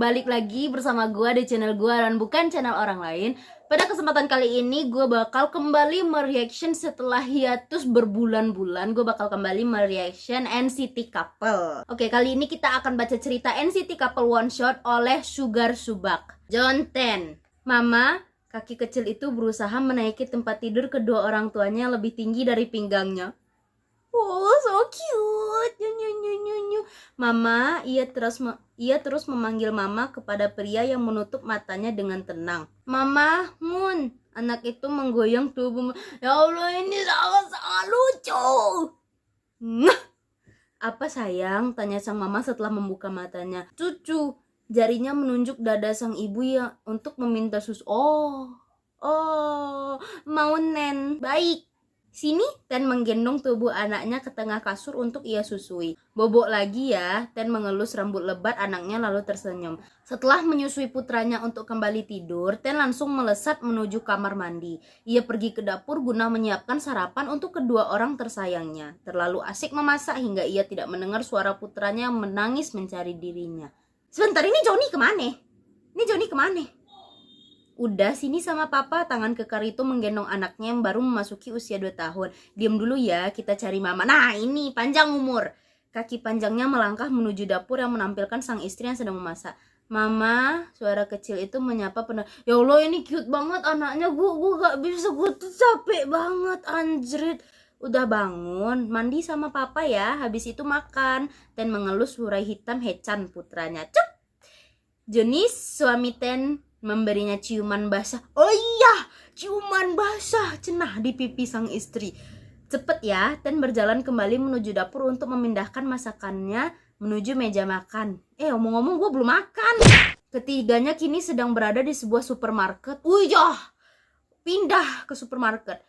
balik lagi bersama gue di channel gue dan bukan channel orang lain. Pada kesempatan kali ini gue bakal kembali mereaction setelah hiatus berbulan-bulan. Gue bakal kembali mereaction NCT Couple. Oke, kali ini kita akan baca cerita NCT Couple One Shot oleh Sugar Subak. John 10. Mama, kaki kecil itu berusaha menaiki tempat tidur kedua orang tuanya yang lebih tinggi dari pinggangnya. Oh, so cute. Nyu. Mama, ia terus memanggil Mama kepada pria yang menutup matanya dengan tenang. Mama, Moon. Anak itu menggoyang tubuh. Ya Allah, ini sangat lucu. Apa sayang? Tanya sang mama setelah membuka matanya. Cucu. Jarinya menunjuk dada sang ibu yang untuk meminta susu. Oh, mau nen. Baik. Sini, Ten menggendong tubuh anaknya ke tengah kasur untuk ia susui. Bobok lagi ya, Ten mengelus rambut lebat anaknya lalu tersenyum. Setelah menyusui putranya untuk kembali tidur, Ten langsung melesat menuju kamar mandi. Ia pergi ke dapur guna menyiapkan sarapan untuk kedua orang tersayangnya. Terlalu asik memasak hingga ia tidak mendengar suara putranya yang menangis mencari dirinya. Sebentar, ini Johnny kemana? Udah, sini sama papa. Tangan kekar itu menggendong anaknya yang baru memasuki usia 2 tahun. Diam dulu ya, kita cari mama. Nah, ini panjang umur. Kaki panjangnya melangkah menuju dapur yang menampilkan sang istri yang sedang memasak. Mama, suara kecil itu menyapa penuh. Ya Allah, ini cute banget anaknya. Gue gak bisa, gue tuh capek banget, anjrit. Udah bangun, mandi sama papa ya. Habis itu makan. Ten mengelus hurai hitam Haechan putranya. Cuk! Jenis suami Ten memberinya ciuman basah. Oh iya, ciuman basah cenah di pipi sang istri. Cepet ya, Ten berjalan kembali menuju dapur untuk memindahkan masakannya menuju meja makan. Omong-ngomong gue belum makan. Ketiganya kini sedang berada di sebuah supermarket. Pindah ke supermarket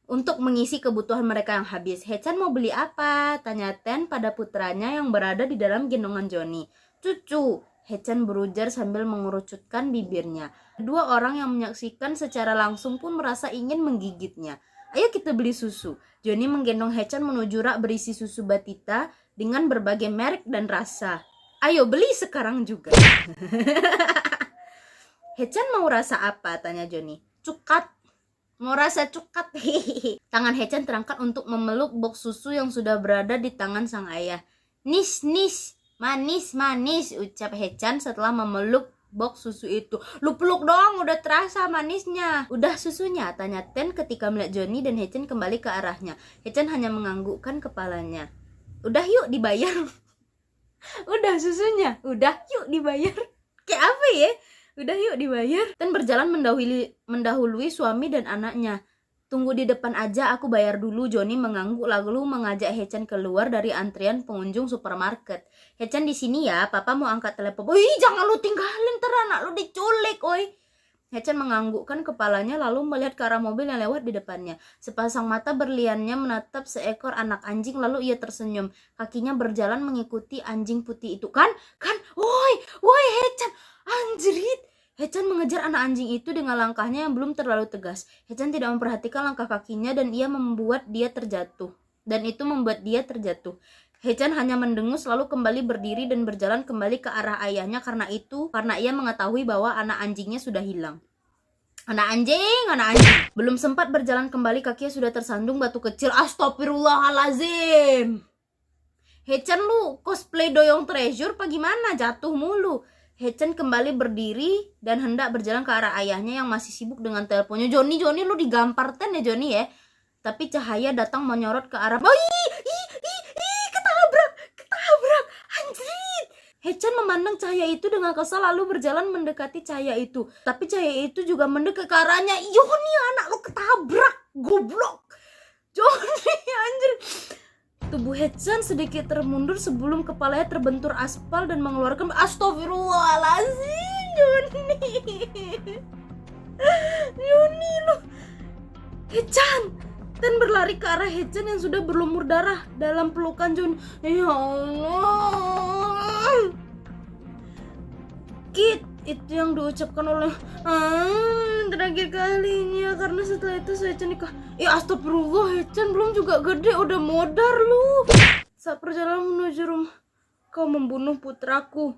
untuk mengisi kebutuhan mereka yang habis. Haechan mau beli apa? Tanya Ten pada putranya yang berada di dalam gendongan Johnny. Cucu, Haechan berujar sambil mengerucutkan bibirnya. Kedua orang yang menyaksikan secara langsung pun merasa ingin menggigitnya. Ayo kita beli susu. Johnny menggendong Haechan menuju rak berisi susu batita dengan berbagai merek dan rasa. Ayo beli sekarang juga. Haechan mau rasa apa? Tanya Johnny. Cukat. Mau rasa cukat. Tangan Haechan terangkat untuk memeluk box susu yang sudah berada di tangan sang ayah. Nis. Manis, ucap Haechan setelah memeluk box susu itu. Lu peluk dong, udah terasa manisnya. Udah susunya? Tanya Ten ketika melihat Johnny dan Haechan kembali ke arahnya. Haechan hanya menganggukkan kepalanya. Udah yuk dibayar. Udah susunya? Udah yuk dibayar. Kayak apa ya? Udah yuk dibayar. Ten berjalan mendahului suami dan anaknya. Tunggu di depan aja, aku bayar dulu. Johnny mengangguk lalu mengajak Haechan keluar dari antrian pengunjung supermarket. Haechan di sini ya, papa mau angkat telepon. Wih, jangan lu tinggalin, ntar anak lu diculik, oi. Haechan menganggukkan kepalanya lalu melihat ke arah mobil yang lewat di depannya. Sepasang mata berliannya menatap seekor anak anjing lalu ia tersenyum. Kakinya berjalan mengikuti anjing putih itu. Kan? Woi, Haechan, anjrit. Haechan mengejar anak anjing itu dengan langkahnya yang belum terlalu tegas. Haechan tidak memperhatikan langkah kakinya dan itu membuat dia terjatuh. Haechan hanya mendengus lalu kembali berdiri dan berjalan kembali ke arah ayahnya karena ia mengetahui bahwa anak anjingnya sudah hilang. Anak anjing. Belum sempat berjalan kembali kakinya sudah tersandung batu kecil. Astagfirullahalazim. Haechan, lu cosplay Doyoung Treasure apa gimana? Jatuh mulu. Haechan kembali berdiri dan hendak berjalan ke arah ayahnya yang masih sibuk dengan teleponnya. Johnny, lu digampar Ten ya Johnny ya. Tapi cahaya datang menyorot ke arah. Ketabrak, anjrit. Haechan memandang cahaya itu dengan kesal lalu berjalan mendekati cahaya itu. Tapi cahaya itu juga mendekat ke arahnya. Johnny, anak lu ketabrak, goblok. Johnny, anjir. Tubuh Haechan sedikit termundur sebelum kepalanya terbentur aspal dan mengeluarkan astagfirullahaladzim. Johnny lu. Haechan. Ten berlari ke arah Haechan yang sudah berlumur darah dalam pelukan Johnny. Ya Allah. Kit, itu yang diucapkan oleh terakhir kalinya karena setelah itu Haechan nikah. Astagfirullah, Haechan belum juga gede udah modar lu. Saat perjalanan menuju rumah, kau membunuh putraku.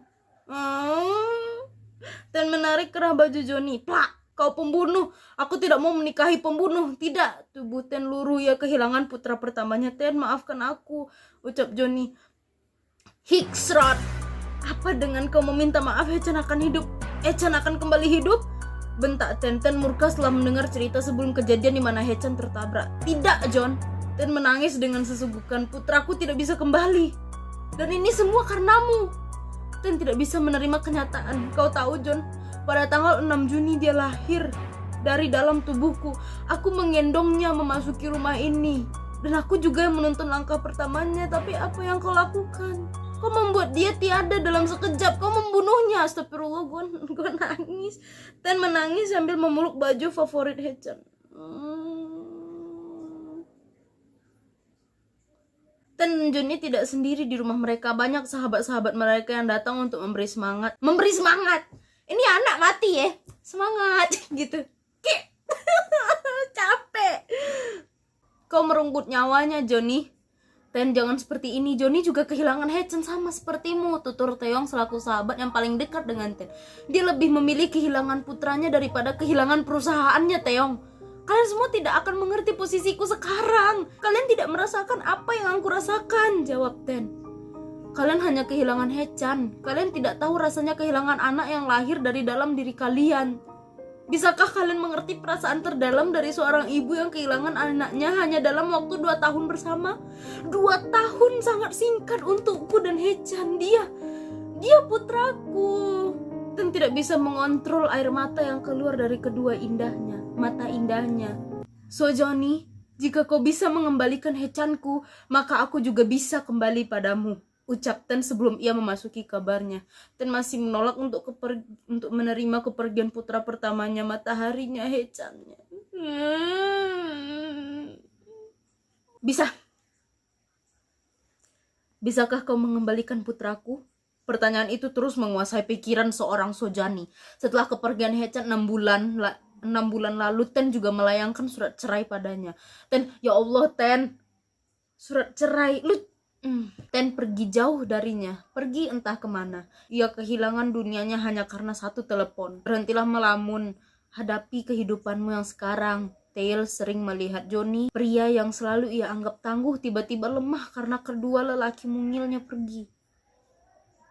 Ten menarik kerah baju Johnny. Plak! Kau pembunuh, aku tidak mau menikahi pembunuh. Tidak, tubuh Ten luruh, ia kehilangan putra pertamanya. Ten, maafkan aku, ucap Johnny. Hicksrod, apa dengan kau meminta maaf Hechan akan hidup? Hechan akan kembali hidup? Bentak Ten. Ten murka setelah mendengar cerita sebelum kejadian di mana Hechan tertabrak. Tidak, John. Ten menangis dengan sesungguhkan. Putraku tidak bisa kembali. Dan ini semua karenamu. Ten tidak bisa menerima kenyataan. Kau tahu, John, pada tanggal 6 Juni dia lahir dari dalam tubuhku. Aku menggendongnya memasuki rumah ini. Dan aku juga yang menuntun langkah pertamanya. Tapi apa yang kau lakukan? Kau membuat dia tiada dalam sekejap. Kau membunuhnya. Astagfirullah, gue nangis. Ten menangis sambil memeluk baju favorit Hechan. Ten dan Johnny tidak sendiri di rumah mereka. Banyak sahabat-sahabat mereka yang datang untuk memberi semangat. Memberi semangat! Ini anak mati ya, semangat gitu. Capek. Kau merenggut nyawanya, Johnny. Ten, jangan seperti ini. Johnny juga kehilangan Hechan sama sepertimu, tutur Taeyong selaku sahabat yang paling dekat dengan Ten. Dia lebih memilih kehilangan putranya daripada kehilangan perusahaannya, Taeyong. Kalian semua tidak akan mengerti posisiku sekarang. Kalian tidak merasakan apa yang aku rasakan, jawab Ten. Kalian hanya kehilangan Hechan. Kalian tidak tahu rasanya kehilangan anak yang lahir dari dalam diri kalian. Bisakah kalian mengerti perasaan terdalam dari seorang ibu yang kehilangan anaknya hanya dalam waktu 2 tahun bersama? 2 tahun sangat singkat untukku dan Hechan. Dia putraku. Dan tidak bisa mengontrol air mata yang keluar dari kedua mata indahnya. So Johnny, jika kau bisa mengembalikan Hechanku, maka aku juga bisa kembali padamu, ucap Ten sebelum ia memasuki kabarnya. Ten masih menolak untuk menerima kepergian putra pertamanya, mataharinya, Hechannya. Bisakah kau mengembalikan putraku? Pertanyaan itu terus menguasai pikiran seorang Sojani. Setelah kepergian Hechan 6 bulan lalu, Ten juga melayangkan surat cerai padanya. Ten, ya Allah Ten, surat cerai. Ten pergi jauh darinya, pergi entah kemana. Ia kehilangan dunianya hanya karena satu telepon. Berhentilah melamun, hadapi kehidupanmu yang sekarang. Tail sering melihat Johnny, pria yang selalu ia anggap tangguh, tiba-tiba lemah karena kedua lelaki mungilnya pergi.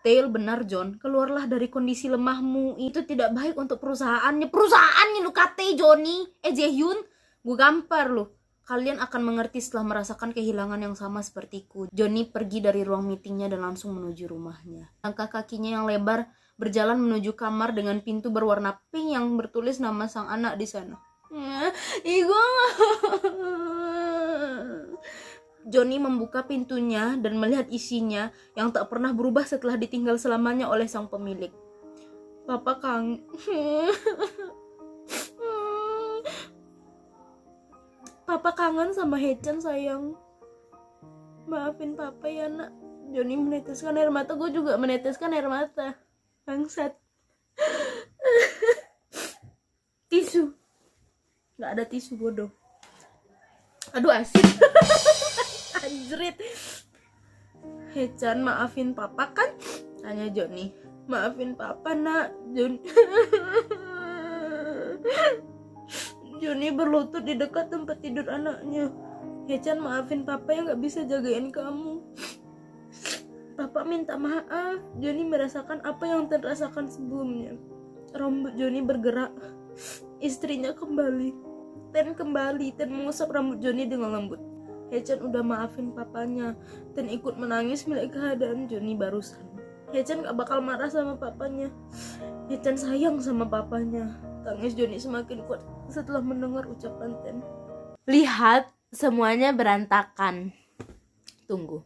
Tail, benar John, keluarlah dari kondisi lemahmu. Itu tidak baik untuk perusahaannya. Perusahaannya lu kate Johnny, Jaehyun, gue gampar lu. Kalian akan mengerti setelah merasakan kehilangan yang sama sepertiku. Johnny pergi dari ruang meetingnya dan langsung menuju rumahnya. Langkah kakinya yang lebar berjalan menuju kamar dengan pintu berwarna pink yang bertulis nama sang anak di sana. Johnny membuka pintunya dan melihat isinya yang tak pernah berubah setelah ditinggal selamanya oleh sang pemilik. Papa kangen sama Hechan sayang. Maafin Papa ya nak. Johnny meneteskan air mata, gue juga meneteskan air mata. Bangsat. Tisu. Gak ada tisu bodoh. Aduh asin. Anjrit. Hechan, maafin Papa kan? Tanya Johnny. Maafin Papa nak. Johnny berlutut di dekat tempat tidur anaknya. Hechan, maafin Papa yang gak bisa jagain kamu. Papa minta maaf. Johnny merasakan apa yang terasakan sebelumnya. Rambut Johnny bergerak. Istrinya kembali. Ten mengusap rambut Johnny dengan lembut. Hechan udah maafin papanya. Ten ikut menangis melihat keadaan Johnny barusan. Hechan gak bakal marah sama papanya. Hechan sayang sama papanya. Tangis Johnny semakin kuat setelah mendengar ucapan Ten. Lihat, semuanya berantakan. Tunggu.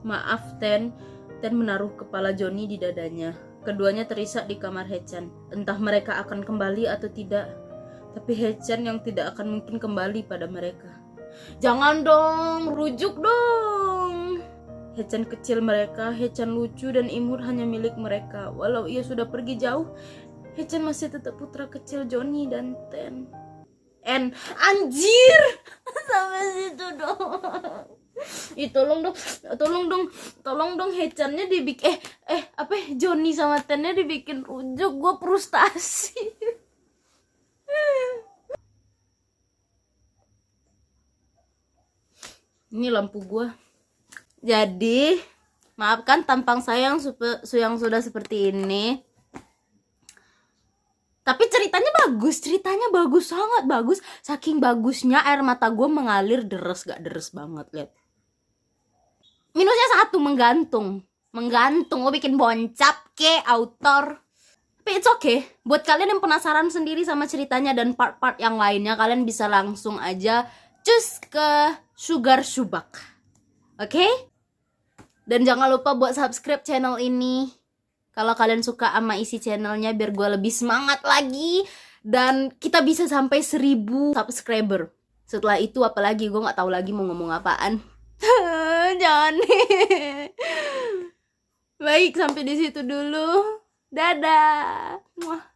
Maaf Ten. Ten menaruh kepala Johnny di dadanya. Keduanya terisak di kamar Hechan. Entah mereka akan kembali atau tidak. Tapi Hechan yang tidak akan mungkin kembali pada mereka. Jangan dong, rujuk dong. Hechan kecil mereka, Hechan lucu dan imut hanya milik mereka. Walau ia sudah pergi jauh, Hechan masih tetap putra kecil Johnny dan Ten. Anjir. Sampai situ dong. Ih, tolong dong Hechannya dibikin Joni sama Tennya dibikin rujuk, gue frustasi. Ini lampu gue. Jadi maafkan tampang saya yang sudah seperti ini. Tapi ceritanya bagus, sangat bagus. Saking bagusnya air mata gue mengalir deres, gak deres banget, lihat. Minusnya satu, menggantung, lo bikin boncap ke autor. Tapi it's okay. Buat kalian yang penasaran sendiri sama ceritanya dan part-part yang lainnya, kalian bisa langsung aja cus ke Sugar Subak. Oke? Dan jangan lupa buat subscribe channel ini kalau kalian suka sama isi channelnya, biar gue lebih semangat lagi dan kita bisa sampai 1000 subscriber. Setelah itu apalagi gue nggak tahu lagi mau ngomong apaan. Jangan. Baik, sampai di situ dulu. Dadah. Muah.